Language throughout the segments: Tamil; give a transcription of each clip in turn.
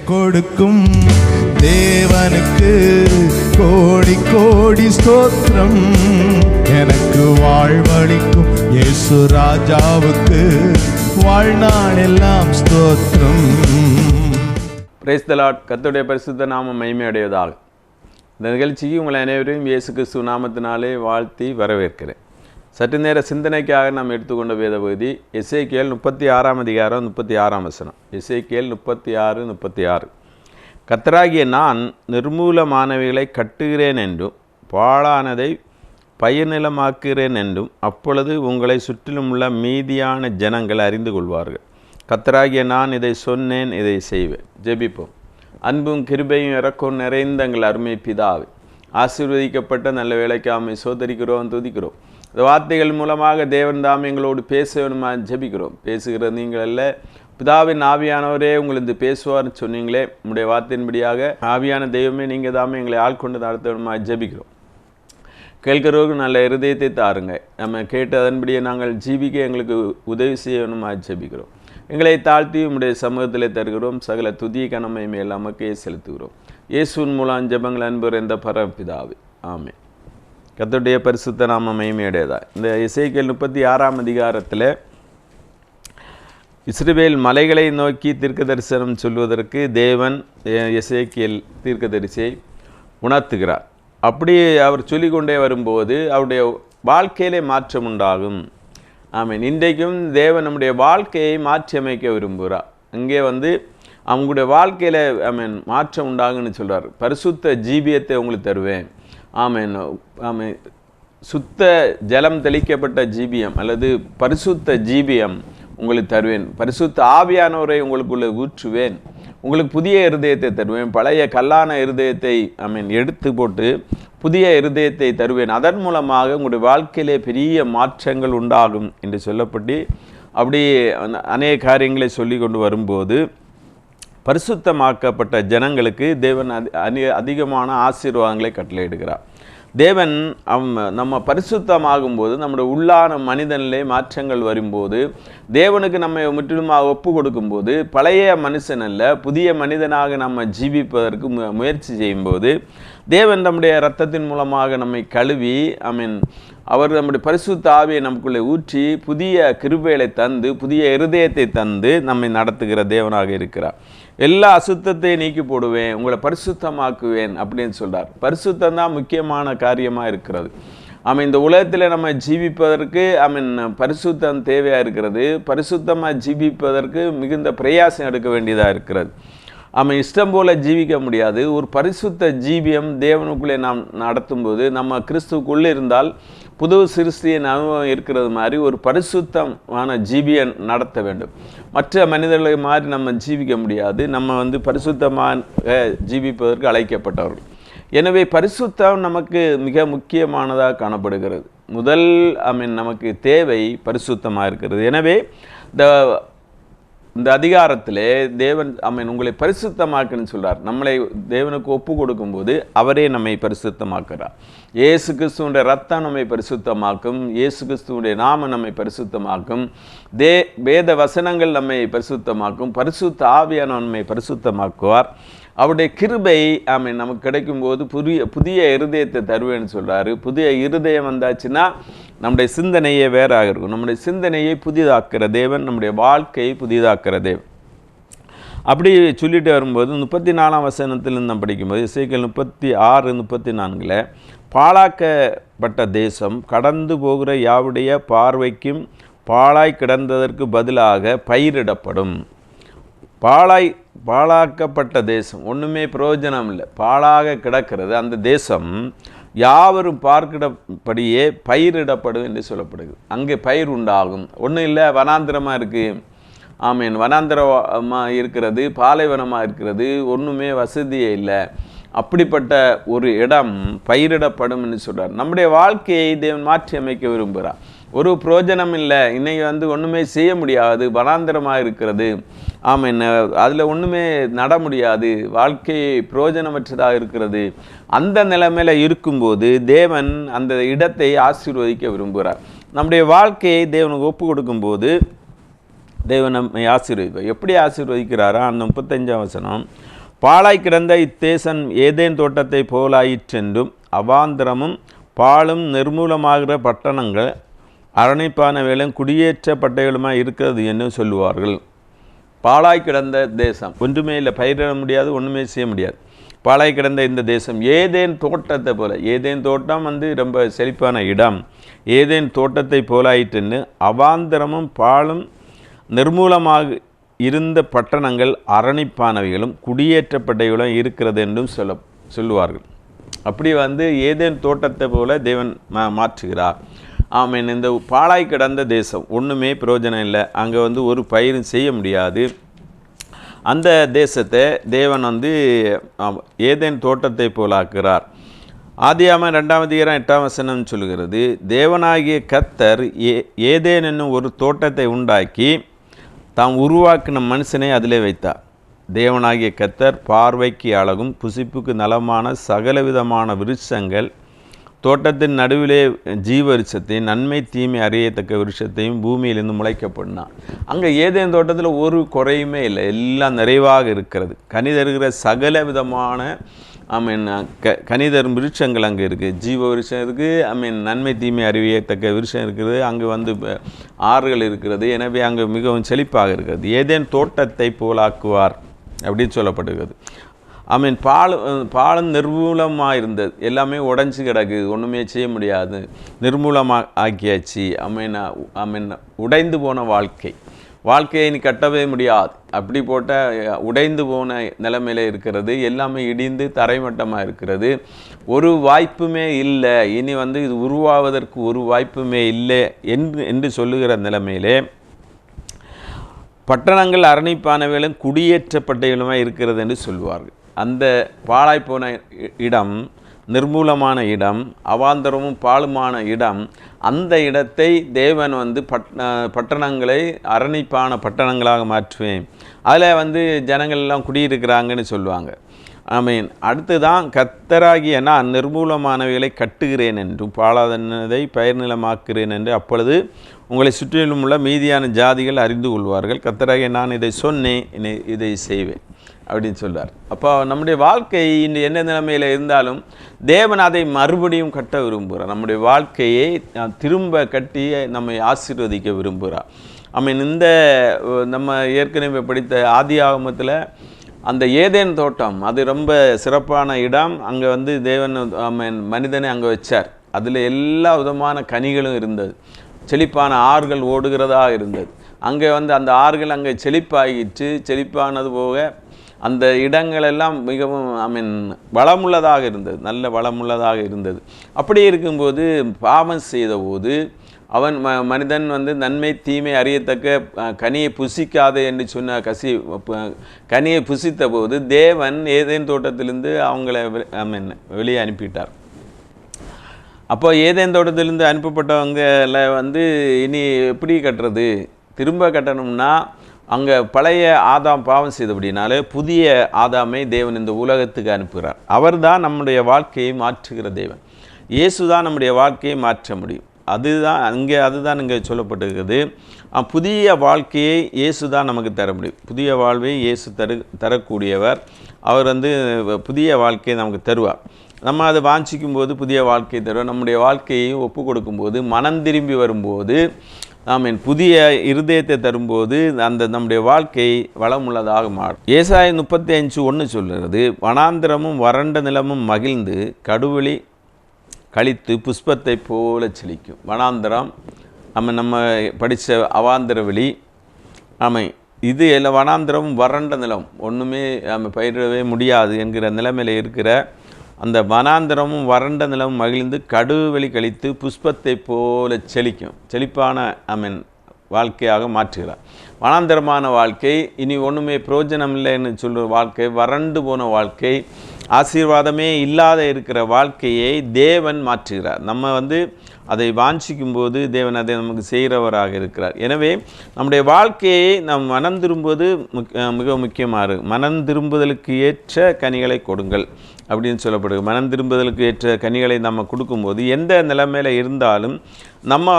கொடுக்கும் தேவனுக்கு கோடி கோடி ஸ்தோத்திரம். எனக்கு வாழ்வளிக்கும் இயேசு ராஜாவுக்கு வாழ்நாள் எல்லாம் ஸ்தோத்திரம். Praise the Lord. கர்த்தருடைய பரிசுத்த நாமம் மகிமையடைவதாக. இந்த நிகழ்ச்சிக்கு உங்களை அனைவரையும் இயேசு கிறிஸ்து நாமத்தினாலே வாழ்த்தி வரவேற்கிறேன். சற்று நேர சிந்தனைக்காக நாம் எடுத்துக்கொண்ட வேத பகுதி எசேக்கியேல் 36 அதிகாரம் 36 வசனம். எசேக்கியேல் 36:36. கர்த்தராகிய நான் நிர்மூலமானவைகளை கட்டுகிறேன் என்றும் பாழானதை பயிர்நிலமாக்குகிறேன் என்றும் அப்பொழுது உங்களை சுற்றிலும் உள்ள மீதியான ஜனங்கள் அறிந்து கொள்வார்கள். கர்த்தராகிய நான் இதை சொன்னேன், இதை செய்வேன். ஜெபிப்போம். அன்பும் கிருபையும் இரக்கம் நிறைந்த எங்கள் அருமை பிதாவே, ஆசீர்வதிக்கப்பட்ட நல்ல வேலைக்காமை சோதரிக்கிறோம், துதிக்கிறோம். இந்த வார்த்தைகள் மூலமாக தேவன் தாம் எங்களோடு பேச வேணுமா ஜெபிக்கிறோம். பேசுகிற நீங்கள் அல்ல, பிதாவின் ஆவியானவரே உங்களுக்கு பேசுவார்னு சொன்னீங்களே. உங்களுடைய வார்த்தையின்படியாக ஆவியான தெய்வமே நீங்கள் தாமே எங்களை ஆள்கொண்டு நடத்த வேணுமா ஜெபிக்கிறோம். கேட்கிறவர்கள் நல்ல இருதயத்தை தாருங்க. நம்ம கேட்டு அதன்படியே நாங்கள் ஜீவிக்க எங்களுக்கு உதவி செய்ய வேணுமா ஜெபிக்கிறோம். எங்களை தாழ்த்தி உம்முடைய சமூகத்தில் தருகிறோம். சகல துதி கனமையுமே நமக்கே செலுத்துகிறோம். இயேசுவின் மூலம் ஜெபங்கள் அன்பர் என்ற பரபிதாவே, ஆமென். கர்த்தருடைய பரிசுத்த நாம மகிமையடையதா. இந்த எசேக்கியேல் 36 அதிகாரத்தில் இஸ்ரவேல் மலைகளை நோக்கி தீர்க்க தரிசனம் சொல்வதற்கு தேவன் எசேக்கியேல் தீர்க்கதரிசியை உணர்த்துகிறார். அப்படி அவர் சொல்லிக்கொண்டே வரும்போது அவருடைய வாழ்க்கையிலே மாற்றம் உண்டாகும். ஆமீன். இன்றைக்கும் தேவன் நம்முடைய வாழ்க்கையை மாற்றி அமைக்க விரும்புகிறார். அங்கே அவங்களுடைய வாழ்க்கையில் மாற்றம் உண்டாகுன்னு சொல்கிறார். பரிசுத்த ஜீவியத்தை உங்களுக்கு தருவேன். ஆமீன். ஆமீன். சுத்த ஜலம் தெளிக்கப்பட்ட ஜீவியம் அல்லது பரிசுத்த ஜீவியம் உங்களுக்கு தருவேன். பரிசுத்த ஆவியானவரை உங்களுக்குள்ளே ஊற்றுவேன். உங்களுக்கு புதிய இருதயத்தை தருவேன். பழைய கல்லான இருதயத்தை எடுத்து போட்டு புதிய இருதயத்தை தருவேன். அதன் மூலமாக உங்களுடைய வாழ்க்கையிலே பெரிய மாற்றங்கள் உண்டாகும் என்று சொல்லப்பட்டு அப்படி அநேக காரியங்களை சொல்லி கொண்டு வரும்போது பரிசுத்தமாக்கப்பட்ட ஜனங்களுக்கு தேவன் அதிகமான ஆசீர்வாதங்களை கட்டளையிடுகிறார். தேவன் நம்ம பரிசுத்தமாகும்போது நம்முடைய உள்ளான மனிதனிலே மாற்றங்கள் வரும்போது தேவனுக்கு நம்ம முற்றிலுமாக ஒப்பு கொடுக்கும்போது பழைய மனுஷன் அல்ல புதிய மனிதனாக நம்ம ஜீவிப்பதற்கு முயற்சி செய்யும்போது தேவன் நம்முடைய இரத்தத்தின் மூலமாக நம்மை கழுவி அவர் நம்முடைய பரிசுத்த ஆவியை நமக்குள்ளே ஊற்றி புதிய கிருபைகளை தந்து புதிய இருதயத்தை தந்து நம்மை நடத்துகிற தேவனாக இருக்கிறார். எல்லா அசுத்தத்தையும் நீக்கி போடுவேன், உங்களை பரிசுத்தமாக்குவேன் அப்படின்னு சொல்கிறார். பரிசுத்தம் தான் முக்கியமான காரியமாக இருக்கிறது. இந்த உலகத்தில் நம்ம ஜீவிப்பதற்கு பரிசுத்தம் தேவையாக இருக்கிறது. பரிசுத்தமாக ஜீவிப்பதற்கு மிகுந்த பிரயாசம் எடுக்க வேண்டியதாக இருக்கிறது. இஷ்டம் போல் ஜீவிக்க முடியாது. ஒரு பரிசுத்த ஜீவியம் தேவனுக்குள்ளே நாம் நடத்தும்போது நம்ம கிறிஸ்துவுக்குள்ளே இருந்தால் புது சிருஷ்டியின் அனுபவம் இருக்கிறது மாதிரி ஒரு பரிசுத்தமான ஜீவியம் நடத்த வேண்டும். மற்ற மனிதர்களை மாதிரி நம்ம ஜீவிக்க முடியாது. நம்ம பரிசுத்தமாக ஜீவிப்பதற்கு அழைக்கப்பட்டவர்கள். எனவே பரிசுத்தம் நமக்கு மிக முக்கியமானதாக காணப்படுகிறது. முதல் நமக்கு தேவை பரிசுத்தமாக இருக்கிறது. எனவே இந்த அதிகாரத்திலே தேவன் உங்களை பரிசுத்தமாக்குன்னு சொல்கிறார். நம்மளை தேவனுக்கு ஒப்பு கொடுக்கும்போது அவரே நம்மை பரிசுத்தமாக்குறார். இயேசு கிறிஸ்துவுடைய ரத்தம் நம்மை பரிசுத்தமாக்கும். இயேசு கிறிஸ்துவுடைய நாமம் நம்மை பரிசுத்தமாக்கும். வேத வசனங்கள் நம்மை பரிசுத்தமாக்கும். பரிசுத்த ஆவியான நம்மை பரிசுத்தமாக்குவார். அவருடைய கிருபை நமக்கு கிடைக்கும்போது புதிய இருதயத்தை தருவேன்னு சொல்கிறாரு. புதிய இருதயம் வந்தாச்சுன்னா நம்முடைய சிந்தனையே வேறாக இருக்கும். நம்முடைய சிந்தனையை புதிதாக்குற தேவன், நம்முடைய வாழ்க்கையை புதிதாக்குற தேவன். அப்படி சொல்லிட்டு வரும்போது 34 வசனத்திலிருந்து நம்ம படிக்கும்போது எசேக்கியேல் 36:34 பாழாக்கப்பட்ட தேசம் கடந்து போகிற யாவுடைய பார்வைக்கும் பாழாய் கிடந்ததற்கு பதிலாக பயிரிடப்படும். பாழாக்கப்பட்ட தேசம் ஒன்றுமே பிரயோஜனம் இல்லை, பாழாக கிடக்கிறது. அந்த தேசம் யாவரும் பார்க்கிறபடியே பயிரிடப்படும் என்று சொல்லப்படுகிறது. அங்கே பயிர் உண்டாகும். ஒன்றும் இல்லை, வனாந்திரமாக இருக்குது. வனாந்திரமாக இருக்கிறது, பாலைவனமாக இருக்கிறது, ஒன்றுமே வசதியே இல்லை. அப்படிப்பட்ட ஒரு இடம் பயிரிடப்படும் என்று சொல்கிறார். நம்முடைய வாழ்க்கையை தேவன் மாற்றி அமைக்க விரும்புகிறார். ஒரு பிரயோஜனம் இல்லை, இன்னைக்கு ஒன்றுமே செய்ய முடியாது, வனாந்திரமாக இருக்கிறது. அதில் ஒன்றுமே நட முடியாது, வாழ்க்கை பிரயோஜனமற்றதாக இருக்கிறது. அந்த நிலைமையில் இருக்கும்போது தேவன் அந்த இடத்தை ஆசீர்வதிக்க விரும்புகிறார். நம்முடைய வாழ்க்கையை தேவனுக்கு ஒப்பு கொடுக்கும்போது தேவன் நம்மை ஆசீர்வதிப்பார். எப்படி ஆசீர்வதிக்கிறாரா? அந்த 35ஆம் வசனம், பாழாய் கிடந்த இத்தேசம் ஏதேன் தோட்டத்தை போலாயிற்றென்றும் அவாந்தரமும் பாலும் நிர்மூலமாகிற பட்டணங்கள் அரணிப்பான வேலும் குடியேற்றப்பட்டவர்களுமாய் இருக்கிறது என்று சொல்லுவார்கள். பாழாய் கிடந்த தேசம், ஒன்றுமே இல்லை, பயிரிட முடியாது, ஒன்றுமே செய்ய முடியாது. பாழாய் கிடந்த இந்த தேசம் ஏதேன் தோட்டத்தை போல, ஏதேன் தோட்டம் ரொம்ப செழிப்பான இடம், ஏதேன் தோட்டத்தை போலாயிற்றுன்னு அவாந்தரமும் பாலும் நிர்மூலமாக இருந்த பட்டணங்கள் அரணிப்பானவைகளும் குடியேற்றப்பட்டவைகளும் இருக்கிறது என்றும் சொல்லுவார்கள். அப்படி ஏதேன் தோட்டத்தை போல தேவன் மாற்றுகிறார். ஆமீன். இந்த பாழாய் கிடந்த தேசம் ஒன்றுமே பிரயோஜனம் இல்லை, அங்கே ஒரு பயிரும் செய்ய முடியாது. அந்த தேசத்தை தேவன் ஏதேன் தோட்டத்தை போலாக்குகிறார். ஆதியாகமம் 2ஆம் அதிகாரம் 8ஆம் வசனம் சொல்கிறது, தேவனாகிய கர்த்தர் ஏதேன் என்னும் ஒரு தோட்டத்தை உண்டாக்கி தாம் உருவாக்கின மனுஷனை அதிலே வைத்தார். தேவனாகிய கர்த்தர் பார்வைக்கு அழகும் புசிப்புக்கு நலமான சகலவிதமான விருட்சங்கள், தோட்டத்தின் நடுவிலே ஜீவ விருட்சத்தையும் நன்மை தீமை அறியத்தக்க விருட்சத்தையும் பூமியிலிருந்து முளைக்கப்படினார். அங்கே ஏதேன் தோட்டத்தில் ஒரு குறையுமே இல்லை, எல்லாம் நிறைவாக இருக்கிறது. கனிதருகிற சகல விதமான கனிதரும் விருட்சங்கள் அங்கே இருக்குது. ஜீவ விருட்சம் இருக்குது, நன்மை தீமை அறிவியத்தக்க விருட்சம் இருக்கிறது. அங்கே ஆறுகள் இருக்கிறது. எனவே அங்கே மிகவும் செழிப்பாக இருக்கிறது. ஏதேன் தோட்டத்தை போலாக்குவார் அப்படின்னு சொல்லப்படுகிறது. பாலும் நிர்மூலமாக இருந்தது, எல்லாமே உடஞ்சி கிடக்குது, ஒன்றுமே செய்ய முடியாது, நிர்மூலமாக ஆக்கியாச்சு. உடைந்து போன வாழ்க்கையை நீ கட்டவே முடியாது, அப்படி போட்ட உடைந்து போன நிலைமையில் இருக்கிறது. எல்லாமே இடிந்து தரைமட்டமாக இருக்கிறது, ஒரு வாய்ப்புமே இல்லை, இனி இது உருவாவதற்கு ஒரு வாய்ப்புமே இல்லை என்று சொல்லுகிற நிலைமையிலே பட்டணங்கள் அரணிப்பானவைகளும் குடியேற்றப்பட்டவைகளுமாக இருக்கிறது என்று சொல்வார்கள். அந்த பாழாய்ப்போன இடம், நிர்மூலமான இடம், அவாந்தரமும் பாலுமான இடம், அந்த இடத்தை தேவன் பட்டணங்களை அரணிப்பான பட்டணங்களாக மாற்றுவேன், அதில் ஜனங்கள் எல்லாம் குடியிருக்கிறாங்கன்னு சொல்லுவாங்க. ஆமீன். அடுத்து தான், கர்த்தராகிய நான் நிர்மூலமானவைகளை கட்டுகிறேன் என்றும் பாழாதனதை பயிர் நிலமாக்குகிறேன் என்று அப்பொழுது உங்களை சுற்றிலும் உள்ள மீதியான ஜாதிகள் அறிந்து கொள்வார்கள். கர்த்தராகிய நான் இதை சொன்னேன், இதை செய்வேன் அப்படின்னு சொல்வார். அப்போ நம்முடைய வாழ்க்கை இந்த என்ன நிலைமையில் இருந்தாலும் தேவன் அதை மறுபடியும் கட்ட விரும்புகிறார். நம்முடைய வாழ்க்கையை திரும்ப கட்டி நம்மை ஆசீர்வதிக்க விரும்புகிறார். இந்த நம்ம ஏற்கனவே படித்த ஆதியாகமத்தில் அந்த ஏதேன் தோட்டம், அது ரொம்ப சிறப்பான இடம். அங்கே தேவன் மனிதனை அங்கே வச்சார். அதில் எல்லா விதமான கனிகளும் இருந்தது, செழிப்பான ஆறுகள் ஓடுகிறதாக இருந்தது. அங்கே அந்த ஆறுகள் அங்கே செழிப்பாகிட்டு, செழிப்பானது போக அந்த இடங்களெல்லாம் மிகவும் வளமுள்ளதாக இருந்தது, நல்ல வளமுள்ளதாக இருந்தது. அப்படி இருக்கும்போது பாவம் செய்தபோது அவன் மனிதன் நன்மை தீமை அறியத்தக்க கனியை புசிக்காதே என்று சொன்ன கனியை புசித்த போது தேவன் ஏதேன் தோட்டத்திலிருந்து அவங்கள வெளியே அனுப்பிட்டார். அப்போ ஏதேன் தோட்டத்திலிருந்து அனுப்பப்பட்டவங்களை இனி எப்படி கட்டுறது? திரும்ப கட்டணும்னா அங்கே பழைய ஆதாம் பாவம் செய்தபடினாலே புதிய ஆதாமை தேவன் இந்த உலகத்துக்கு அனுப்புகிறார். அவர் தான் நம்முடைய வாழ்க்கையை மாற்றுகிற தேவன். இயேசு தான் நம்முடைய வாழ்க்கையை மாற்ற முடியும். அதுதான் இங்கே சொல்லப்பட்டிருக்கிறது. புதிய வாழ்க்கையை இயேசு தான் நமக்கு தர முடியும். புதிய வாழ்வை இயேசு தரக்கூடியவர். அவர் புதிய வாழ்க்கையை நமக்கு தருவார். நம்ம அதை வாஞ்சிக்கும் போது புதிய வாழ்க்கையை தருவார். நம்முடைய வாழ்க்கையை ஒப்பு கொடுக்கும்போது, மனம் திரும்பி வரும்போது, புதிய இருதயத்தை தரும்போது நம்முடைய வாழ்க்கை வளமுள்ளதாக மாறும். ஏசாயா 35:1 சொல்கிறது, வனாந்திரமும் வறண்ட நிலமும் மகிழ்ந்து கடுவெளி கழித்து புஷ்பத்தை போல செழிக்கும். வனாந்திரம் நம்ம படித்த அவாந்திர வெளி, இது எல்லாம் வனாந்திரமும் வறண்ட நிலம், ஒன்றுமே பயிரிடவே முடியாது என்கிற நிலைமையில் இருக்கிற அந்த வனாந்திரமும் வறண்ட நிலமும் மகிழ்ந்து கடுவெளி கழித்து புஷ்பத்தை போல செழிக்கும். செழிப்பான வாழ்க்கையாக மாற்றுகிறார். வனாந்திரமான வாழ்க்கை, இனி ஒன்றுமே பிரயோஜனம் இல்லைன்னு சொல்கிற வாழ்க்கை, வறண்டு போன வாழ்க்கை, ஆசீர்வாதமே இல்லாத இருக்கிற வாழ்க்கையை தேவன் மாற்றுகிறார். நம்ம அதை வாஞ்சிக்கும் போது தேவன் அதை நமக்கு செய்கிறவராக இருக்கிறார். எனவே நம்முடைய வாழ்க்கையை நாம் மனம் திரும்புவது மிக முக்கியமாக இருக்கும். மனம் திரும்புதலுக்கு ஏற்ற கனிகளை கொடுங்கள் அப்படின்னு சொல்லப்படுது. மனம் திரும்புதலுக்கு ஏற்ற கனிகளை நம்ம கொடுக்கும்போது எந்த நிலைமையில் இருந்தாலும் நம்ம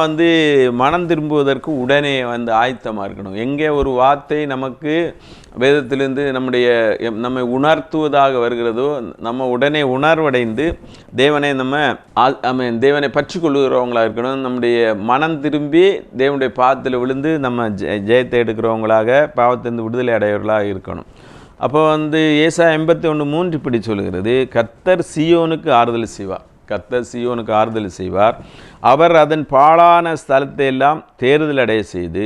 மனம் திரும்புவதற்கு உடனே ஆயத்தமாக இருக்கணும். எங்கே ஒரு வார்த்தை நமக்கு வேதத்திலிருந்து நம்மை உணர்த்துவதாக வருகிறதோ நம்ம உடனே உணர்வடைந்து தேவனை பற்றி கொள்ளுகிறவங்களாக இருக்கணும். நம்முடைய மனம் திரும்பி தேவனுடைய பாதத்தில் விழுந்து நம்ம ஜெயத்தை எடுக்கிறவங்களாக பாவத்திலிருந்து விடுதலை அடையவர்களாக இருக்கணும். அப்போ ஏசாயா 81:3 இப்படி சொல்கிறது, கர்த்தர் சீயோனுக்கு ஆறுதல் செய்வார். கர்த்தர் சீயோனுக்கு ஆறுதல் செய்வார். அவர் அதன் பாழான ஸ்தலத்தை எல்லாம் தேறுதல் அடைய செய்து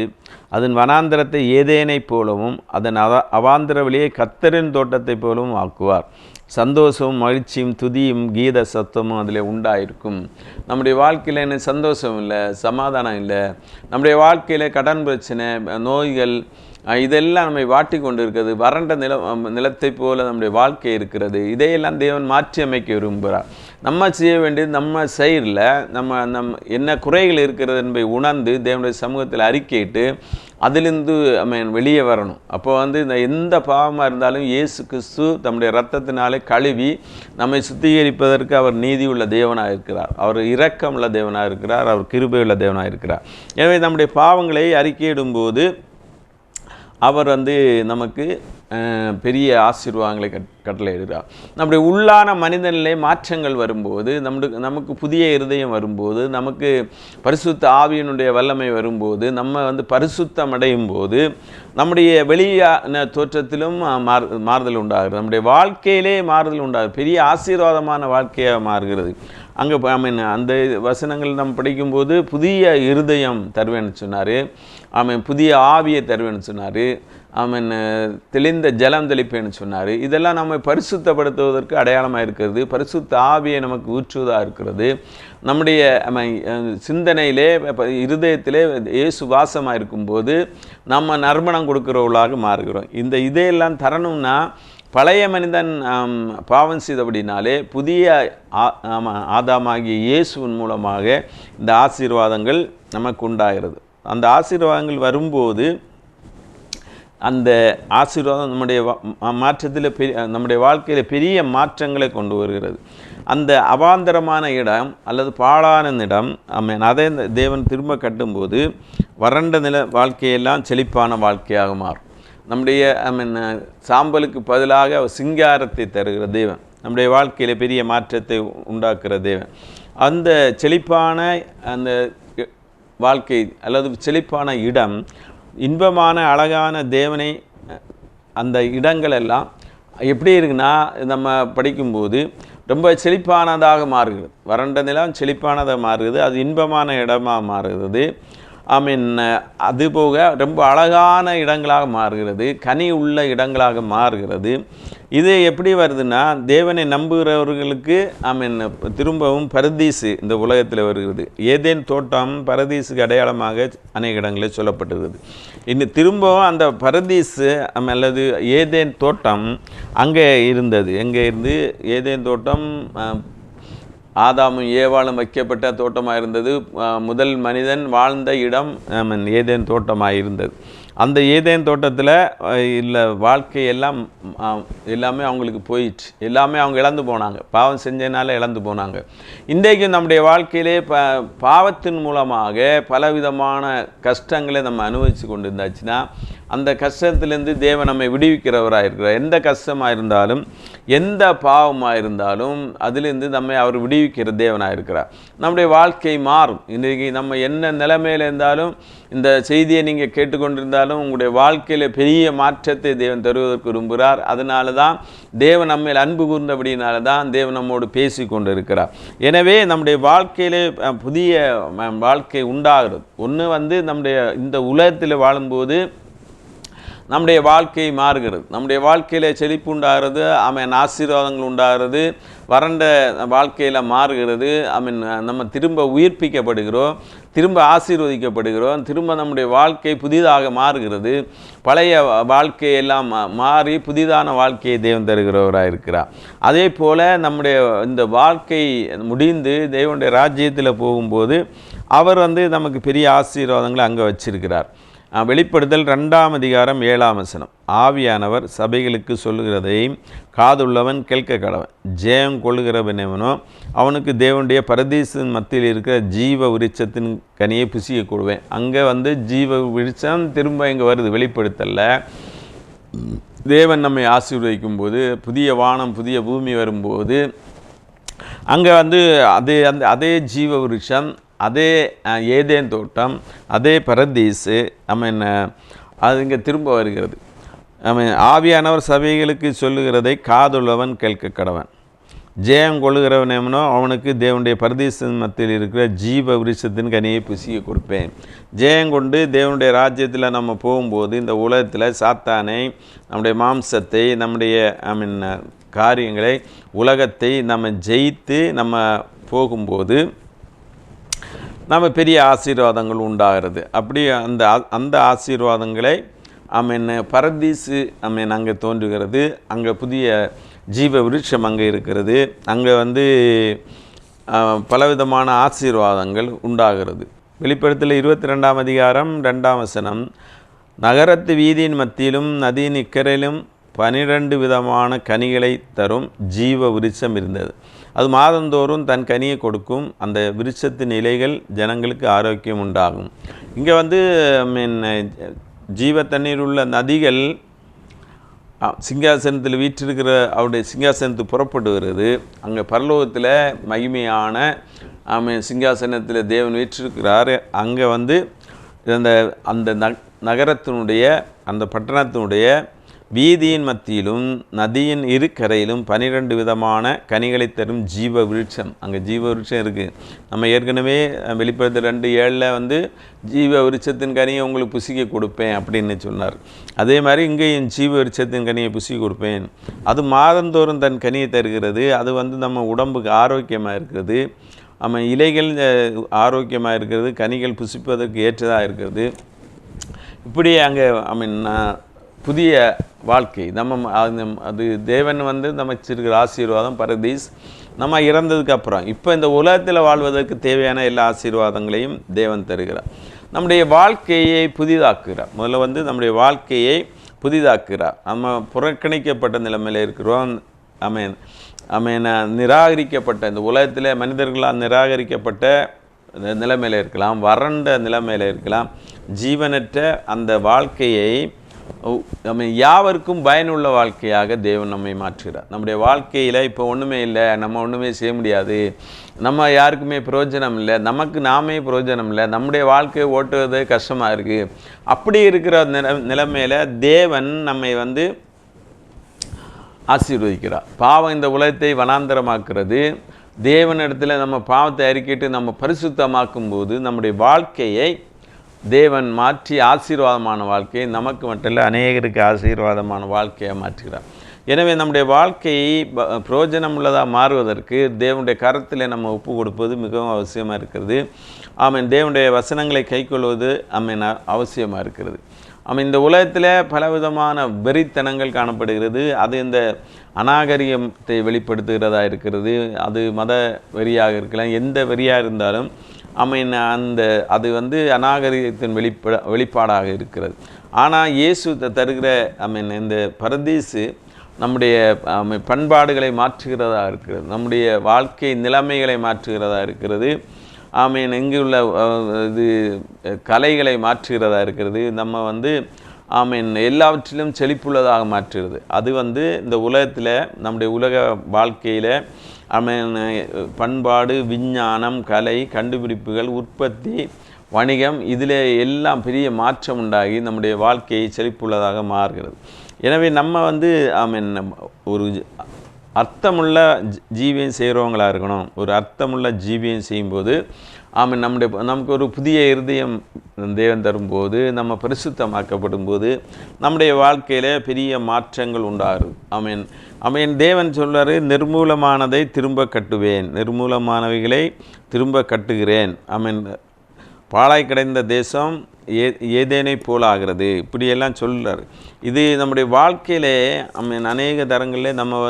அதன் வனாந்திரத்தை ஏதேனைப் போலவும் அதன் அவாந்திர வழியை கர்த்தரின் தோட்டத்தைப் போலவும் ஆக்குவார். சந்தோஷமும் மகிழ்ச்சியும் துதியும் கீத சத்தமும் அதில் உண்டாயிருக்கும். நம்முடைய வாழ்க்கையில் என்ன சந்தோஷம் இல்லை, சமாதானம் இல்லை. நம்முடைய வாழ்க்கையில் கடன் பிரச்சனை, நோய்கள், இதெல்லாம் நம்மை வாட்டி கொண்டு இருக்கிறது. வறண்ட நிலத்தை போல நம்முடைய வாழ்க்கை இருக்கிறது. இதையெல்லாம் தேவன் மாற்றி அமைக்க விரும்புகிறார். நம்ம செய்ய வேண்டியது நம்ம சைடில் நம்ம என்ன குறைகள் இருக்கிறது என்பதை உணர்ந்து தேவனுடைய சமூகத்தில் அறிக்கையிட்டு அதிலிருந்து வெளியே வரணும். அப்போ இந்த எந்த பாவமாக இருந்தாலும் இயேசு கிறிஸ்து தம்முடைய இரத்தத்தினாலே கழுவி நம்மை சுத்திகரிப்பதற்கு அவர் நீதியுள்ள தேவனாக இருக்கிறார். அவர் இரக்கமுள்ள தேவனாக இருக்கிறார். அவர் கிருபையுள்ள தேவனாக இருக்கிறார். எனவே நம்முடைய பாவங்களை அறிக்கையிடும்போது அவர் நமக்கு பெரிய ஆசீர்வாதங்களை கட்டளையிடுகிறார். நம்முடைய உள்ளான மனிதனிலே மாற்றங்கள் வரும்போது, நமக்கு புதிய இருதயம் வரும்போது, நமக்கு பரிசுத்த ஆவியினுடைய வல்லமை வரும்போது, நம்ம பரிசுத்தம் அடையும் போது நம்முடைய வெளியான தோற்றத்திலும் மாறுதல் உண்டாகிறது. நம்முடைய வாழ்க்கையிலே மாறுதல் உண்டாகுது. பெரிய ஆசீர்வாதமான வாழ்க்கையாக மாறுகிறது. அங்கே அந்த வசனங்கள் நம்ம படிக்கும்போது புதிய இருதயம் தருவேன்னு சொன்னார். புதிய ஆவியை தருவேன்னு சொன்னார். தெளிந்த ஜலம் தெளிப்பேன்னு சொன்னார். இதெல்லாம் நம்ம பரிசுத்தப்படுத்துவதற்கு அடையாளமாக இருக்கிறது. பரிசுத்த ஆவியை நமக்கு ஊற்றுவதாக இருக்கிறது. நம்முடைய சிந்தனையிலே இருதயத்திலே இயேசு வாசமாக இருக்கும்போது நம்ம நறுமணம் கொடுக்குறவர்களாக மாறுகிறோம். இதையெல்லாம் தரணும்னா பழைய மனிதன் பாவம் செய்தபடினாலே புதிய ஆதாமாகிய இயேசுவின் மூலமாக இந்த ஆசீர்வாதங்கள் நமக்கு உண்டாகிறது. அந்த ஆசீர்வாதங்கள் வரும்போது அந்த ஆசீர்வாதம் நம்முடைய வாழ்க்கையில் பெரிய மாற்றங்களை கொண்டு வருகிறது. அந்த அவாந்தரமான இடம் அல்லது பாழான இடம் அதை தேவன் திரும்ப கட்டும்போது வறண்ட வாழ்க்கையெல்லாம் செழிப்பான வாழ்க்கையாக மாறும். நம்முடைய சாம்பலுக்கு பதிலாக சிங்காரத்தை தருகிற தேவன் நம்முடைய வாழ்க்கையில் பெரிய மாற்றத்தை உண்டாக்குற தேவன். அந்த செழிப்பான அந்த வாழ்க்கை அல்லது செழிப்பான இடம், இன்பமான அழகான தேவனை அந்த இடங்கள் எல்லாம் எப்படி இருக்குன்னா நம்ம படிக்கும்போது ரொம்ப செழிப்பானதாக மாறுகிறது. வறண்ட நிலம் செழிப்பானதாக மாறுகிறது. அது இன்பமான இடமாக மாறுகிறது. அதுபோக ரொம்ப அழகான இடங்களாக மாறுகிறது. கனி உள்ள இடங்களாக மாறுகிறது. இது எப்படி வருதுன்னா தேவனை நம்புகிறவர்களுக்கு திரும்பவும் பரதீசு இந்த உலகத்தில் வருகிறது. ஏதேன் தோட்டம் பரதீசுக்கு அடையாளமாக அநேக இடங்களில் சொல்லப்பட்டிருக்குது. இன்னும் திரும்பவும் அந்த பரதீசு அல்லது ஏதேன் தோட்டம் அங்கே இருந்தது. எங்கே இருந்து ஏதேன் தோட்டம் ஆதாமும் ஏவாளும் வைக்கப்பட்ட தோட்டமாக இருந்தது. முதல் மனிதன் வாழ்ந்த இடம் ஏதேன் தோட்டமாக இருந்தது. அந்த ஏதேன் தோட்டத்தில் இல்லை வாழ்க்கை எல்லாமே அவங்களுக்கு போயிடுச்சு. எல்லாமே அவங்க இழந்து போனாங்க. பாவம் செஞ்சதுனால இழந்து போனாங்க. இன்றைக்கும் நம்முடைய வாழ்க்கையிலே பாவத்தின் மூலமாக பலவிதமான கஷ்டங்களை நம்ம அனுபவித்து கொண்டு இருந்தாச்சுன்னா அந்த கஷ்டத்திலேருந்து தேவன் நம்மை விடுவிக்கிறவராக இருக்கிறார். எந்த கஷ்டமாக இருந்தாலும் எந்த பாவமாக இருந்தாலும் அதிலிருந்து நம்மை அவர் விடுவிக்கிற தேவனாக இருக்கிறார். நம்முடைய வாழ்க்கை மாறும். இன்றைக்கி நம்ம என்ன நிலைமையில் இருந்தாலும் இந்த செய்தியை நீங்கள் கேட்டுக்கொண்டிருந்தாலும் உங்களுடைய வாழ்க்கையில் பெரிய மாற்றத்தை தேவன் தருவதற்கு விரும்புகிறார். அதனால தான் தேவன் நம்மையில் அன்பு கூர்ந்தபடினால தான் தேவன் நம்மோடு பேசி கொண்டு இருக்கிறார். எனவே நம்முடைய வாழ்க்கையிலே புதிய வாழ்க்கை உண்டாகிறது. ஒன்று நம்முடைய இந்த உலகத்தில் வாழும்போது நம்முடைய வாழ்க்கை மாறுகிறது. நம்முடைய வாழ்க்கையில் செழிப்பு உண்டாகிறது, ஆசீர்வாதங்கள் உண்டாகிறது, வறண்ட வாழ்க்கையில் மாறுகிறது. நம்ம திரும்ப உயிர்ப்பிக்கப்படுகிறோம், திரும்ப ஆசீர்வதிக்கப்படுகிறோம், திரும்ப நம்முடைய வாழ்க்கை புதிதாக மாறுகிறது. பழைய வாழ்க்கையெல்லாம் மாறி புதிதான வாழ்க்கையை தேவன் தருகிறவராக இருக்கிறார். அதே போல் நம்முடைய இந்த வாழ்க்கை முடிந்து தேவனுடைய ராஜ்யத்தில் போகும்போது அவர் நமக்கு பெரிய ஆசீர்வாதங்களை அங்கே வச்சிருக்கிறார். வெளிப்படுத்தல் 2ஆம் அதிகாரம் 7ஆம் வசனம். ஆவியானவர் சபைகளுக்கு சொல்லுகிறதை காதுள்ளவன் கேட்க கடவன். ஜெயம் கொள்ளுகிறவனவனோ அவனுக்கு தேவனுடைய பரதீசின் மத்தியில் இருக்கிற ஜீவ விருட்சத்தின் கனியை புசிய கொடுவேன். அங்கே ஜீவ விருட்சம் திரும்ப இங்கே வருது. வெளிப்படுத்தல தேவன் நம்மை ஆசீர்வதிக்கும் போது, புதிய வானம் புதிய பூமி வரும்போது அங்கே அதே ஜீவ விருட்சம், அதே ஏதேன் தோட்டம், அதே பரதீசு அது இங்கே திரும்ப வருகிறது. ஆவியானவர் சபைகளுக்கு சொல்லுகிறதை காதுள்ளவன் கேட்க கடவன். ஜெயம் கொள்ளுகிறவனோ அவனுக்கு தேவனுடைய பரதீசின் மத்தியில் இருக்கிற ஜீவ விருட்சத்தின் கனியை புசிய கொடுப்பேன். ஜெயங்கொண்டு தேவனுடைய ராஜ்யத்தில் நம்ம போகும்போது இந்த உலகத்தில் சாத்தானை, நம்முடைய மாம்சத்தை, நம்முடைய காரியங்களை, உலகத்தை நம்ம ஜெயித்து நம்ம போகும்போது நம்ம பெரிய ஆசீர்வாதங்கள் உண்டாகிறது. அப்படி அந்த ஆசீர்வாதங்களை பரதீசு அங்கே தோன்றுகிறது. அங்கே புதிய ஜீவ விருட்சம் அங்கே இருக்கிறது. அங்கே பலவிதமான ஆசீர்வாதங்கள் உண்டாகிறது. வெளிப்படுத்தல் 22ஆம் அதிகாரம் 2ஆம் வசனம். நகரத்து வீதியின் மத்தியிலும் நதியின் இக்கரையிலும் 12 விதமான கனிகளை தரும் ஜீவ விருட்சம் இருந்தது. அது மாதந்தோறும் தன் கனியை கொடுக்கும். அந்த விருட்சத்தின் இலைகள் ஜனங்களுக்கு ஆரோக்கியம் உண்டாகும். இங்கே ஜீவ தண்ணீர் உள்ள நதிகள் சிங்காசனத்தில் வீற்றிருக்கிற அவருடைய சிங்காசனத்துக்கு புறப்படுகிறது. அங்கே பரலோகத்தில் மகிமையான சிங்காசனத்தில் தேவன் வீற்றிருக்கிறார். அங்கே அந்த நகரத்தினுடைய, அந்த பட்டணத்தினுடைய வீதியின் மத்தியிலும் நதியின் இரு கரையிலும் 12 விதமான கனிகளை தரும் ஜீவ விருட்சம். அங்கே ஜீவ விருட்சம் இருக்குது. நம்ம ஏற்கனவே வெளிப்படுத்தல் 2:7 ஜீவ விருட்சத்தின் கனியை உங்களுக்கு புசிக்க கொடுப்பேன் அப்படின்னு சொன்னார். அதே மாதிரி இங்கேயும் ஜீவ விருட்சத்தின் கனியை புசிக்க கொடுப்பேன். அது மாதந்தோறும் தன் கனியை தருகிறது. அது நம்ம உடம்புக்கு ஆரோக்கியமாக இருக்கிறது. இலைகள் ஆரோக்கியமாக இருக்கிறது. கனிகள் புசிப்பதற்கு ஏற்றதாக இருக்கிறது. இப்படி அங்கே புதிய வாழ்க்கை அது தேவன் நம்ம வச்சிருக்கிற ஆசீர்வாதம் பரதீஸ். நம்ம இறந்ததுக்கு அப்புறம் இப்போ இந்த உலகத்தில் வாழ்வதற்கு தேவையான எல்லா ஆசீர்வாதங்களையும் தேவன் தருகிறார். நம்முடைய வாழ்க்கையை புதிதாக்குகிறார். முதல்ல நம்முடைய வாழ்க்கையை புதிதாக்குகிறார். நம்ம புறக்கணிக்கப்பட்ட நிலைமையில் இருக்கிறோம். நிராகரிக்கப்பட்ட இந்த உலகத்தில் மனிதர்களால் நிராகரிக்கப்பட்ட நிலைமையில் இருக்கலாம், வறண்ட நிலைமையில் இருக்கலாம். ஜீவனற்ற அந்த வாழ்க்கையை யாவருக்கும் பயனுள்ள வாழ்க்கையாக தேவன் நம்மை மாற்றுகிறார். நம்முடைய வாழ்க்கையில் இப்போ ஒன்றுமே இல்லை, நம்ம ஒன்றுமே செய்ய முடியாது, நம்ம யாருக்குமே பிரயோஜனம் இல்லை, நமக்கு நாமே பிரயோஜனம் இல்லை, நம்முடைய வாழ்க்கையை ஓட்டுவது கஷ்டமாக இருக்குது. அப்படி இருக்கிற நிலைமையில் தேவன் நம்மை ஆசீர்வதிக்கிறார். பாவம் இந்த உலகத்தை வனாந்தரமாக்குறது. தேவனிடத்தில் நம்ம பாவத்தை அறிக்கிட்டு நம்ம பரிசுத்தமாக்கும் போது நம்முடைய வாழ்க்கையை தேவன் மாற்றி ஆசீர்வாதமான வாழ்க்கையை, நமக்கு மட்டும் இல்லை அநேகருக்கு ஆசீர்வாதமான வாழ்க்கையை மாற்றுகிறார். எனவே நம்முடைய வாழ்க்கையை பிரயோஜனம் உள்ளதாக மாறுவதற்கு தேவனுடைய கரத்தில் நம்ம ஒப்பு கொடுப்பது மிகவும் அவசியமாக இருக்கிறது. தேவனுடைய வசனங்களை கைக்கொள்வது அவசியமாக இருக்கிறது. இந்த உலகத்தில் பலவிதமான வெறித்தனங்கள் காணப்படுகிறது. அது இந்த அநாகரிகத்தை வெளிப்படுத்துகிறதா இருக்கிறது. அது மத வெறியாக இருக்கலாம், எந்த வெறியாக இருந்தாலும் அது அநாகரிகத்தின் வெளிப்பாடாக இருக்கிறது. ஆனால் இயேசு தருகிற இந்த பரதீசு நம்முடைய பண்பாடுகளை மாற்றுகிறதா இருக்கிறது, நம்முடைய வாழ்க்கை நிலைமைகளை மாற்றுகிறதா இருக்கிறது. இங்குள்ள இது கலைகளை மாற்றுகிறதா இருக்கிறது. நம்ம எல்லாவற்றிலும் செழிப்புள்ளதாக மாற்றுகிறது. அது இந்த உலகத்தில் நம்முடைய உலக வாழ்க்கையில் பண்பாடு, விஞ்ஞானம், கலை, கண்டுபிடிப்புகள், உற்பத்தி, வணிகம், இதில் எல்லாம் பெரிய மாற்றம் உண்டாகி நம்முடைய வாழ்க்கையை செழிப்புள்ளதாக மாறுகிறது. எனவே நம்ம ஒரு அர்த்தமுள்ள ஜீவியம் செய்கிறவங்களாக இருக்கணும். ஒரு அர்த்தமுள்ள ஜீவியம் செய்யும்போது ஆமாம், நமக்கு ஒரு புதிய இருதயம் தேவன் தரும்போது, நம்ம பரிசுத்தமாக்கப்படும் போது நம்முடைய வாழ்க்கையில் பெரிய மாற்றங்கள் உண்டாகுது. ஆமீன். ஆமீன். தேவன் சொல்றாரு, நிர்மூலமானதை திரும்ப கட்டுவேன், நிர்மூலமானவைகளை திரும்ப கட்டுகிறேன். ஆமீன். பாழாய் கிடந்த தேசம் ஏதேனை போல் ஆகிறது, இப்படியெல்லாம் சொல்கிறார். இது நம்முடைய வாழ்க்கையிலே அநேக தரங்களில் நம்ம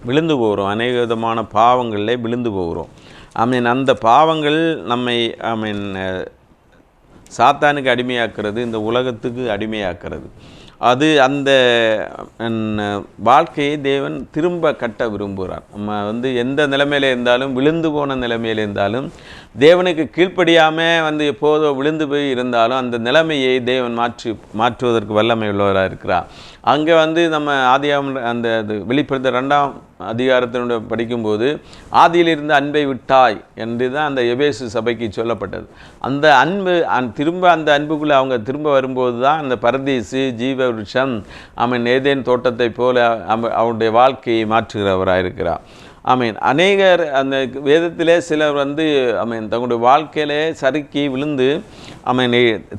விழுந்து போகிறோம், அநேக விதமான பாவங்களில் விழுந்து போகிறோம். அந்த பாவங்கள் நம்மை சாத்தானுக்கு அடிமையாக்குறது, இந்த உலகத்துக்கு அடிமையாக்குறது. அது அந்த வாழ்க்கையை தேவன் திரும்ப கட்ட விரும்புகிறார். நம்ம எந்த நிலைமையில் இருந்தாலும், விழுந்து போன நிலைமையில் இருந்தாலும், தேவனுக்கு கீழ்ப்படியாமல் எப்போதோ விழுந்து போய் இருந்தாலும் அந்த நிலைமையை தேவன் மாற்றுவதற்கு வல்லமை உள்ளவராக இருக்கிறார். அங்கே நம்ம அந்த வெளிப்படுத்த 2ஆம் அதிகாரத்தினுடைய படிக்கும்போது, ஆதியில் இருந்த அன்பை விட்டாய் என்று தான் அந்த எபேசு சபைக்கு சொல்லப்பட்டது. அந்த அன்பு திரும்ப அந்த அன்புக்குள்ளே அவங்க திரும்ப வரும்போது தான் அந்த பரதீசு ஜீவ விருட்சம் ஏதேன் தோட்டத்தை போல அவருடைய வாழ்க்கையை மாற்றுகிறவராக இருக்கிறார். அநேகர் அந்த வேதத்திலே சிலர் தங்களுடைய வாழ்க்கையிலே சறுக்கி விழுந்து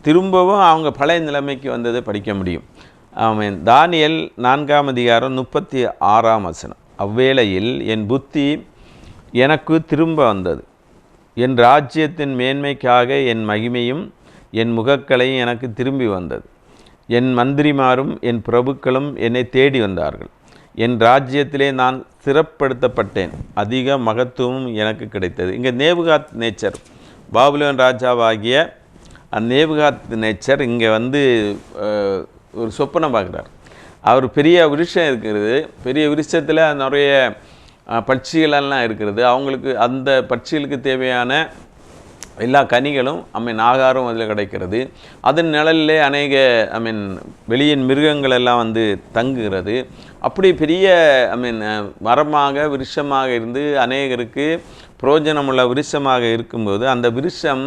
திரும்பவும் அவங்க பழைய நிலைமைக்கு வந்ததை படிக்க முடியும். தானியேல் 4ஆம் அதிகாரம் 36ஆம் வசனம். அவ்வேளையில் என் புத்தி எனக்கு திரும்ப வந்தது, என் ராஜ்யத்தின் மேன்மைக்காக என் மகிமையும் என் முகக்களையும் எனக்கு திரும்பி வந்தது. என் மந்திரிமாரும் என் பிரபுக்களும் என்னை தேடி வந்தார்கள். என் ராஜ்யத்திலே நான் சிறப்படுத்தப்பட்டேன், அதிக மகத்துவமும் எனக்கு கிடைத்தது. இங்கே நேபுகாத் நேச்சர், பாபிலோன் ராஜாவாகிய நேபுகாத் நேச்சர் இங்கே ஒரு சொப்பனை பார்க்குறார். அவர் பெரிய விருட்சம் இருக்கிறது, பெரிய விருட்சத்தில் நிறைய பட்சிகளெல்லாம் இருக்கிறது. அவங்களுக்கு அந்த பட்சிகளுக்கு தேவையான எல்லா கனிகளும் ஆகாரம் அதில் கிடைக்கிறது. அதன் நிழலிலே அநேக வெளியின் மிருகங்கள் எல்லாம் தங்குகிறது. அப்படி பெரிய மரமாக விருட்சமாக இருந்து அநேகருக்கு புரோஜனமுள்ள விருட்சமாக இருக்கும்போது அந்த விருட்சம்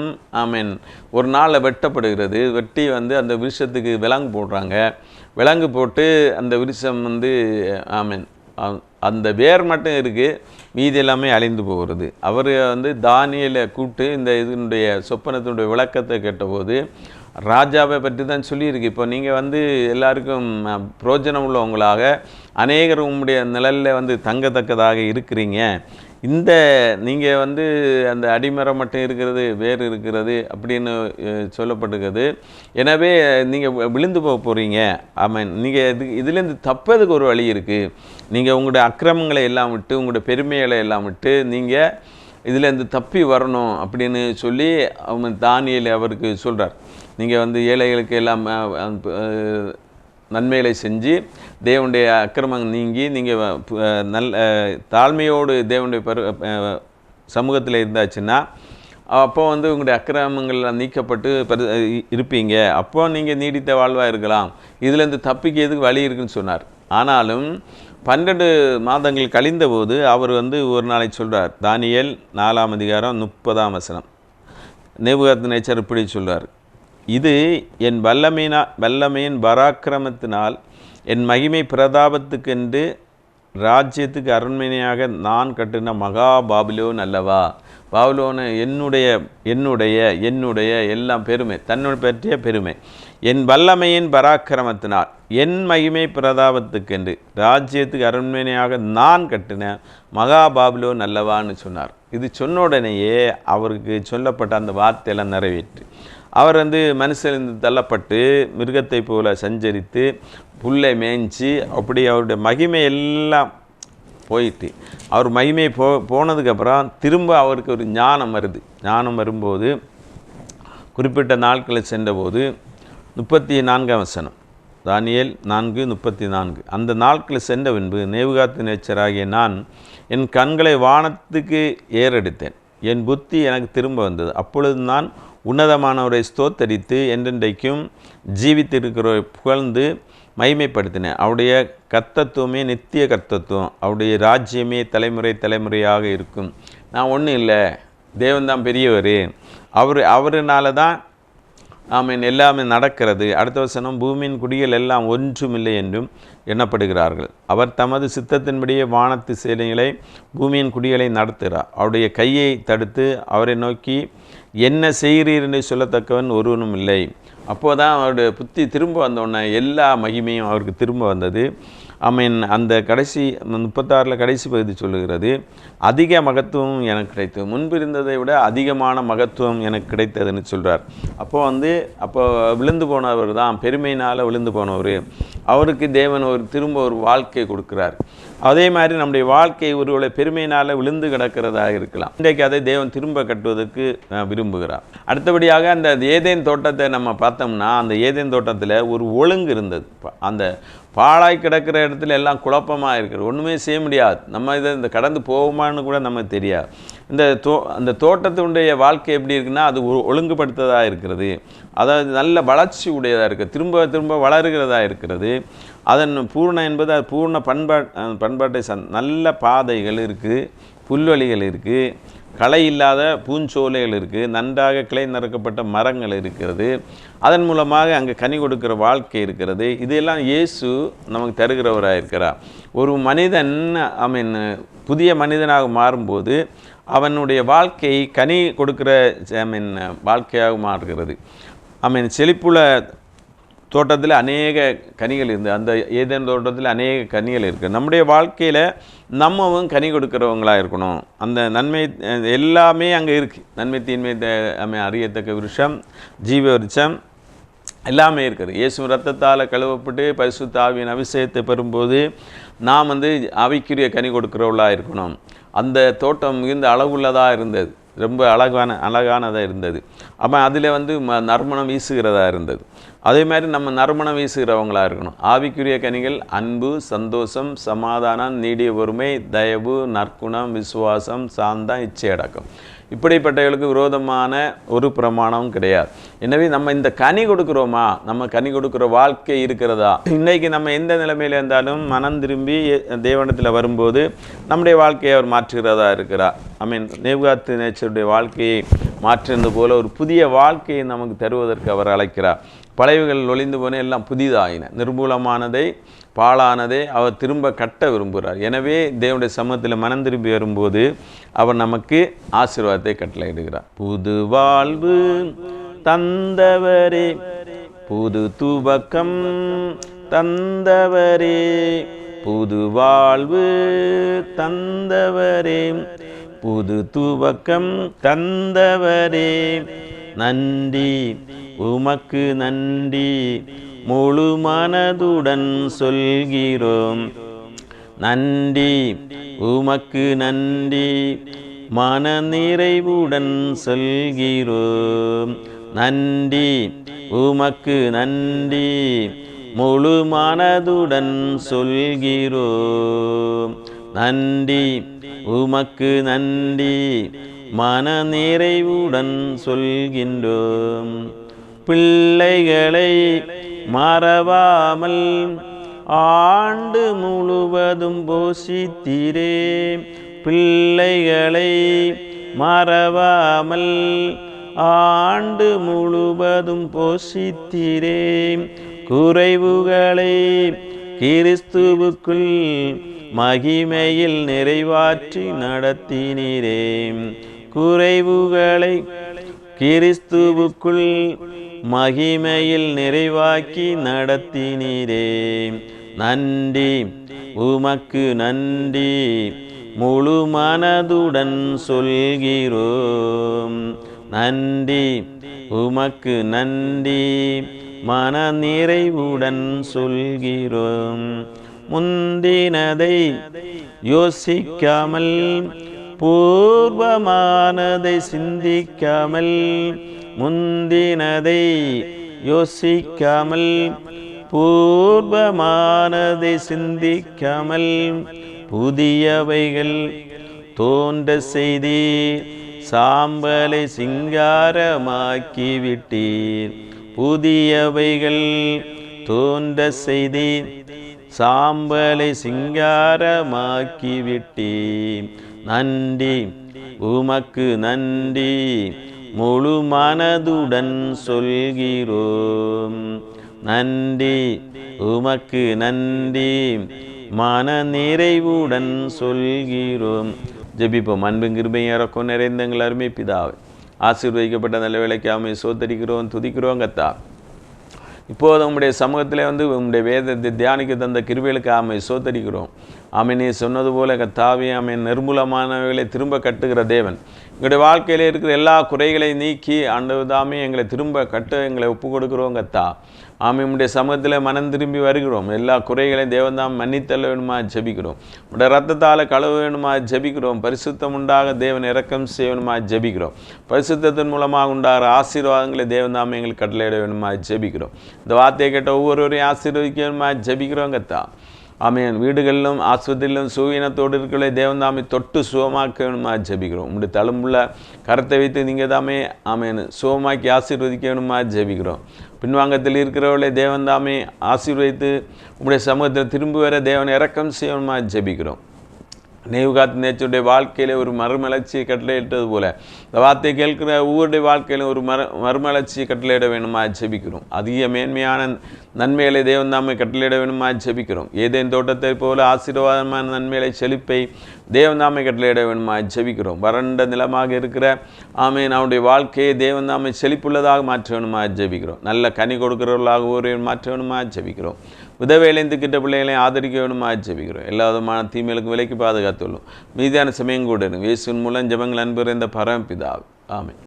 ஒரு நாளில் வெட்டப்படுகிறது. வெட்டி அந்த விருட்சத்துக்கு விலங்கு போடுறாங்க. விலங்கு போட்டு அந்த விருட்சம் அந்த வேர் மட்டும் இருக்குது, மீதி எல்லாமே அழிந்து போகிறது. அவர் தானியேலை கூப்பிட்டு இந்த இதனுடைய சொப்பனத்தினுடைய விளக்கத்தை கேட்டபோது ராஜாவை பற்றி தான் சொல்லியிருக்கு. இப்போ நீங்கள் எல்லாருக்கும் புரோஜனம் உள்ளவங்களாக அநேகர் உங்களுடைய நிழலில் தங்கத்தக்கதாக இருக்கிறீங்க. இந்த நீங்கள் அந்த அடிமரம் மட்டும் இருக்கிறது, வேறு இருக்கிறது அப்படின்னு சொல்லப்பட்டிருக்கிறது. எனவே நீங்கள் விழுந்து போக போகிறீங்க. நீங்கள் இதுலேருந்து தப்பதுக்கு ஒரு வழி இருக்குது. நீங்கள் உங்களுடைய அக்கிரமங்களை எல்லாம் விட்டு, உங்களுடைய பெருமைகளை எல்லாம் விட்டு நீங்கள் இதுலேருந்து தப்பி வரணும் அப்படின்னு சொல்லி தானியேல் அவருக்கு சொல்கிறார். நீங்கள் ஏழைகளுக்கு எல்லாம் நன்மைகளை செஞ்சு தேவனுடைய அக்கிரமம் நீங்கி நீங்கள் தாழ்மையோடு தேவனுடைய சமூகத்தில் இருந்தாச்சுன்னா அப்போ உங்களுடைய அக்கிரமங்கள்லாம் நீக்கப்பட்டு இருப்பீங்க. அப்போ நீங்கள் நீடித்த வாழ்வாக இருக்கலாம். இதுலேருந்து தப்பிக்கிறதுக்கு வழி இருக்குன்னு சொன்னார். ஆனாலும் 12 மாதங்கள் கழிந்த போது அவர் ஒரு நாளைக்கு சொல்கிறார். தானியேல் 4ஆம் அதிகாரம் 30ஆம் வசனம். நேபுகாத் நேச்சர் இப்படி சொல்கிறார், இது என் வல்லமையின் பராக்கிரமத்தினால் என் மகிமை பிரதாபத்துக்கென்று ராஜ்யத்துக்கு அரண்மனையாக நான் கட்டின மகா பாபிலோன் அல்லவா. பாபிலோன் என்னுடைய எல்லாம் பெருமை, தன்னுடைய பற்றிய பெருமை. என் வல்லமையின் பராக்கிரமத்தினால் என் மகிமை பிரதாபத்துக்கென்று ராஜ்யத்துக்கு அரண்மனையாக நான் கட்டின மகா பாபிலோன் அல்லவான்னு சொன்னார். இது சொன்ன உடனேயே அவருக்கு சொல்லப்பட்ட அந்த வார்த்தையெல்லாம் நிறைவேற்று. அவர் மனுஷனிலிருந்து தள்ளப்பட்டு மிருகத்தை போல சஞ்சரித்து புல்லை மேய்ஞ்சி அப்படி அவருடைய மகிமை எல்லாம் போயிட்டு, அவர் மகிமை போனதுக்கப்புறம் திரும்ப அவருக்கு ஒரு ஞானம் வருது. ஞானம் வரும்போது குறிப்பிட்ட நாட்களில் சென்றபோது 34ஆம் வசனம், தானியேல் 4:34. அந்த நாட்களில் சென்ற பின்பு நேபுகாத் நேச்சராகிய நான் என் கண்களை வானத்துக்கு ஏறெடுத்தேன், என் புத்தி எனக்கு திரும்ப வந்தது. அப்பொழுது நான் உன்னதமானவரை ஸ்தோத்தரித்து என்றென்றைக்கும் ஜீவித்திருக்கிறவரை புகழ்ந்து மகிமைப்படுத்தினேன். அவருடைய கர்த்தத்துவமே நித்திய கர்த்தத்துவம், அவருடைய ராஜ்யமே தலைமுறையாக இருக்கும். நான் ஒன்றும் இல்லை, தேவன்தான் பெரியவர், அவருனால தான் எல்லாமே நடக்கிறது. அடுத்த வசனம், பூமியின் குடிகள் எல்லாம் ஒன்றுமில்லை என்றும் எண்ணப்படுகிறார்கள். அவர் தமது சித்தத்தின்படியே வானத்து சேனைகளை பூமியின் குடிகளை நடத்துகிறார். அவருடைய கையை தடுத்து அவரை நோக்கி என்ன செய்கிறீர் என்று சொல்லத்தக்கவன் ஒருவனும் இல்லை. அப்போதான் அவருடைய புத்தி திரும்ப வந்தோடனே எல்லா மகிமையும் அவருக்கு திரும்ப வந்தது. அந்த கடைசி 36 கடைசி பகுதி சொல்லுகிறது, அதிக மகத்துவம் எனக்கு கிடைத்தது, முன்பு இருந்ததை விட அதிகமான மகத்துவம் எனக்கு கிடைத்ததுன்னு சொல்கிறார். அப்போ விழுந்து போனவர் தான், பெருமையினால் விழுந்து போனவர், அவருக்கு தேவன் திரும்ப ஒரு வாழ்க்கை கொடுக்குறார். அதே மாதிரி நம்முடைய வாழ்க்கை ஒருவேளை பெருமையினால் விழுந்து கிடக்கிறதாக இருக்கலாம். இன்றைக்கு அதை தேவன் திரும்ப கட்டுவதற்கு விரும்புகிறார். அடுத்தபடியாக அந்த ஏதேன் தோட்டத்தை நம்ம பார்த்தோம்னா, அந்த ஏதேன் தோட்டத்தில் ஒரு ஒழுங்கு இருந்தது. அந்த பாழாய் கிடக்கிற இடத்துல எல்லாம் குழப்பமாக இருக்குது, ஒன்றுமே செய்ய முடியாது. நம்ம இந்த கடந்து போவோமான்னு கூட நமக்கு தெரியாது. அந்த தோட்டத்தினுடைய வாழ்க்கை எப்படி இருக்குன்னா, அது ஒழுங்குபடுத்ததாக இருக்கிறது, அதாவது நல்ல வளர்ச்சி உடையதாக இருக்குது, திரும்ப திரும்ப வளர்கிறதா இருக்கிறது. அதன் பூர்ணம் என்பது அது பூர்ண பண்பாட்டை நல்ல பாதைகள் இருக்குது, புல்வெளிகள் இருக்குது, களை இல்லாத பூஞ்சோலைகள் இருக்குது, நன்றாக கிளை நிறக்கப்பட்ட மரங்கள் இருக்கிறது, அதன் மூலமாக அங்கே கனி கொடுக்கிற வாழ்க்கை இருக்கிறது. இதெல்லாம் இயேசு நமக்கு தருகிறவராக இருக்கிறார். ஒரு மனிதன் புதிய மனிதனாக மாறும்போது அவனுடைய வாழ்க்கை கனி கொடுக்கிற வாழ்க்கையாக மாறுகிறது. செழிப்புள்ள தோட்டத்தில் அநேக கனிகள் இருந்து, அந்த ஏதேன் தோட்டத்தில் அநேக கனிகள் இருக்குது. நம்முடைய வாழ்க்கையில் நம்மவும் கனி கொடுக்குறவங்களாக இருக்கணும். அந்த நன்மை எல்லாமே அங்கே இருக்குது. நன்மை தீன்மை அறியத்தக்க விருட்சம், ஜீவ விருட்சம் எல்லாமே இருக்குது. இயேசு இரத்தத்தால் கழுவப்பட்டு பரிசுத்த ஆவியின் அபிஷேகத்தை பெறும்போது நாம் ஆவிக்குரிய கனி கொடுக்குறவர்களாக இருக்கணும். அந்த தோட்டம் மிகுந்த அளவுள்ளதாக இருந்தது, ரொம்ப அழகானதாக இருந்தது. அதில் நறுமணம் வீசுகிறதா இருந்தது. அதே மாதிரி நம்ம நறுமணம் வீசுகிறவங்களாக இருக்கணும். ஆவிக்குரிய கனிகள் அன்பு, சந்தோஷம், சமாதானம், நீடிய பொறுமை, தயவு, நற்குணம், விசுவாசம், சாந்தம், இச்சையடக்கம். இப்படிப்பட்டவர்களுக்கு விரோதமான ஒரு பிரமாணமும் கிடையாது. எனவே நம்ம இந்த கனி கொடுக்குறோமா, நம்ம கனி கொடுக்குற வாழ்க்கை இருக்கிறதா? இன்றைக்கு நம்ம எந்த நிலைமையில் இருந்தாலும் மனம் திரும்பி தேவனத்தில் வரும்போது நம்முடைய வாழ்க்கையை அவர் மாற்றுகிறதா இருக்கிறார். நேபுகாத்நேச்சருடைய வாழ்க்கையை மாற்றினது போல ஒரு புதிய வாழ்க்கையை நமக்கு தருவதற்கு அவர் அழைக்கிறார். பழையவைகள் ஒளிந்து போன எல்லாம் புதிதாயின, நிர்மூலமானதை பாழானதை அவர் திரும்ப கட்ட விரும்புகிறார். எனவே தேவனுடைய சமூகத்தில் மனம் திரும்பி வரும்போது அவர் நமக்கு ஆசீர்வாதத்தை கட்டளையிடுகிறார். புது வாழ்வு தந்தவரே, புது துவக்கம் தந்தவரே, புது வாழ்வு தந்தவரே, புது துவக்கம் தந்தவரே, நன்றி உமக்கு நன்றி முழு மனதுடன் சொல்கிறோம். நன்றி உமக்கு நன்றி மன நிறைவுடன் சொல்கிறோம். நன்றி உமக்கு நன்றி முழு மனதுடன் சொல்கிறோம். நன்றி உமக்கு நன்றி மன நிறைவுடன் சொல்கின்றோம். பிள்ளைகளை மறவாமல் ஆண்டு முழுவதும் போஷித்தீரே. பிள்ளைகளை மறவாமல் ஆண்டு முழுவதும் போஷித்தீரே. குறைவுகளை கிறிஸ்துவுக்குள் மகிமையில் நிறைவாற்றி நடத்தினீரே. குறைவுகளை கிறிஸ்துவுக்குள் மகிமையில் நிறைவாக்கி நடத்தினீரே. நன்றி உமக்கு நன்றி முழு மனதுடன் சொல்கிறோம். நன்றி உமக்கு நன்றி மன நிறைவுடன் சொல்கிறோம். முந்தினதை யோசிக்காமல் பூர்வமானதை சிந்திக்காமல், முந்தினதை யோசிக்காமல் பூர்வமானதை சிந்திக்காமல், புதியவைகள் தோன்ற செய்தி சாம்பலை சிங்காரமாக்கிவிட்டீர். புதியவைகள் தோன்ற செய்தி சாம்பலை சிங்காரமாக்கிவிட்டீர். நன்றி உமக்கு நன்றி முழு மனதுடன் சொல்கிறோம். நன்றி உமக்கு நன்றி மன நிறைவுடன் சொல்கிறோம். ஜெபிப்போம். அன்பும் கிருபையும் இறக்கம் நிறைந்த எங்கள் அருமை பிதாவே, ஆசீர்வதிக்கப்பட்ட நல்ல வேலைக்காக சோத்தரிக்கிறோம், துதிக்கிறோம் கத்தா. இப்போது உம்முடைய சமூகத்தில் உம்முடைய வேதத்தை தியானிக்க தந்த கிருபைகளுக்கு சோத்தரிக்கிறோம். நீ சொன்னது போல கத்தாவே நிர்மூலமானவைகளை திரும்ப கட்டுகிற தேவன், எங்களுடைய வாழ்க்கையில் இருக்கிற எல்லா குறைகளையும் நீக்கி ஆண்டவர்தாமே எங்களை திரும்ப கட்ட எங்களை ஒப்பு கொடுக்குறோம் கத்தா. உம்முடைய சமூகத்தில் மனம் திரும்பி வருகிறோம். எல்லா குறைகளையும் தேவன்தாம் மன்னித்தள்ள வேணுமா ஜெபிக்கிறோம். உடைய ரத்தத்தால் கழுவ வேணுமா ஜெபிக்கிறோம். பரிசுத்தம் உண்டாக தேவன் இரக்கம் செய்யணுமா ஜெபிக்கிறோம். பரிசுத்தத்தின் மூலமாக உண்டாகிற ஆசீர்வாதங்களை தேவன்தாமே எங்களுக்கு கட்டளையிட வேணுமா ஜெபிக்கிறோம். இந்த வார்த்தையை கேட்ட ஒவ்வொருவரையும் ஆசீர்வதிக்க வேணுமா ஜெபிக்கிறோம் கத்தா. வீடுகளிலும் ஆஸ்பத்திரியிலும் சுவீனத்தோடு இருக்கிற தேவன்தாமை தொட்டு சுகமாக்க வேணுமா ஜெபிக்கிறோம். உங்களுடைய தழும்புள்ள கரத்தை வைத்து நீங்கள் தாமே சுகமாக்கி ஆசீர்வதிக்க வேணுமா ஜெபிக்கிறோம். பின்வாங்கத்தில் இருக்கிறவர்களை தேவன்தாமே ஆசீர்வதித்து உங்களுடைய சமூகத்தில் திரும்பி வர தேவனை இரக்கம் செய்யணுமா ஜெபிக்கிறோம். நேவுகாத் நேச்சருடைய வாழ்க்கையில் ஒரு மறுமலர்ச்சியை கட்டளையிட்டது போல இந்த வார்த்தையை கேட்கிற ஒவ்வொருடைய வாழ்க்கையிலும் ஒரு மறுமலர்ச்சியை கட்டளையிட வேணுமா ஜெபிக்கிறோம். அதிக மேன்மையான நன்மைகளை தேவன்தாமை கட்டளையிட வேணுமா ஜெபிக்கிறோம். ஏதேன் தோட்டத்தை போல ஆசீர்வாதமான நன்மைகளை செழிப்பை தேவன்தாமை கட்டளையிட வேணுமா ஜெபிக்கிறோம். வறண்ட நிலமாக இருக்கிற அவனுடைய வாழ்க்கையை தேவன்தாமை செழிப்புள்ளதாக மாற்ற வேணுமா ஜெபிக்கிறோம். நல்ல கனி கொடுக்கிறவர்களாக ஒருவரையும் மாற்ற வேணுமா ஜெபிக்கிறோம். உதவியிலேருந்து கிட்ட பிள்ளைகளையும் ஆதரிக்க வேணுமா ஜெபிக்கிறோம். எல்லா விதமான தீமைகளுக்கு விலைக்கு பாதுகாத்துள்ளோம். மீதியான சமயம் கூட இயேசுவின் மூலம் ஜெபங்கள் அன்பு இந்த பரமபிதாவே. ஆமென்.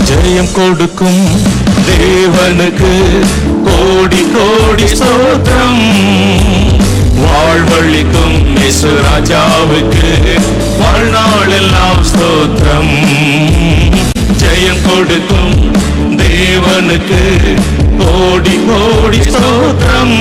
ஜெயம் கொடுக்கும் தேவனுக்கு கோடி கோடி ஸ்தோத்திரம். வாழ்வழிக்கும் இயேசு ராஜாவுக்கு வாழ்நாள் எல்லாம் ஸ்தோத்திரம். ஜெயம் கொடுக்கும் தேவனுக்கு கோடி கோடி ஸ்தோத்திரம்.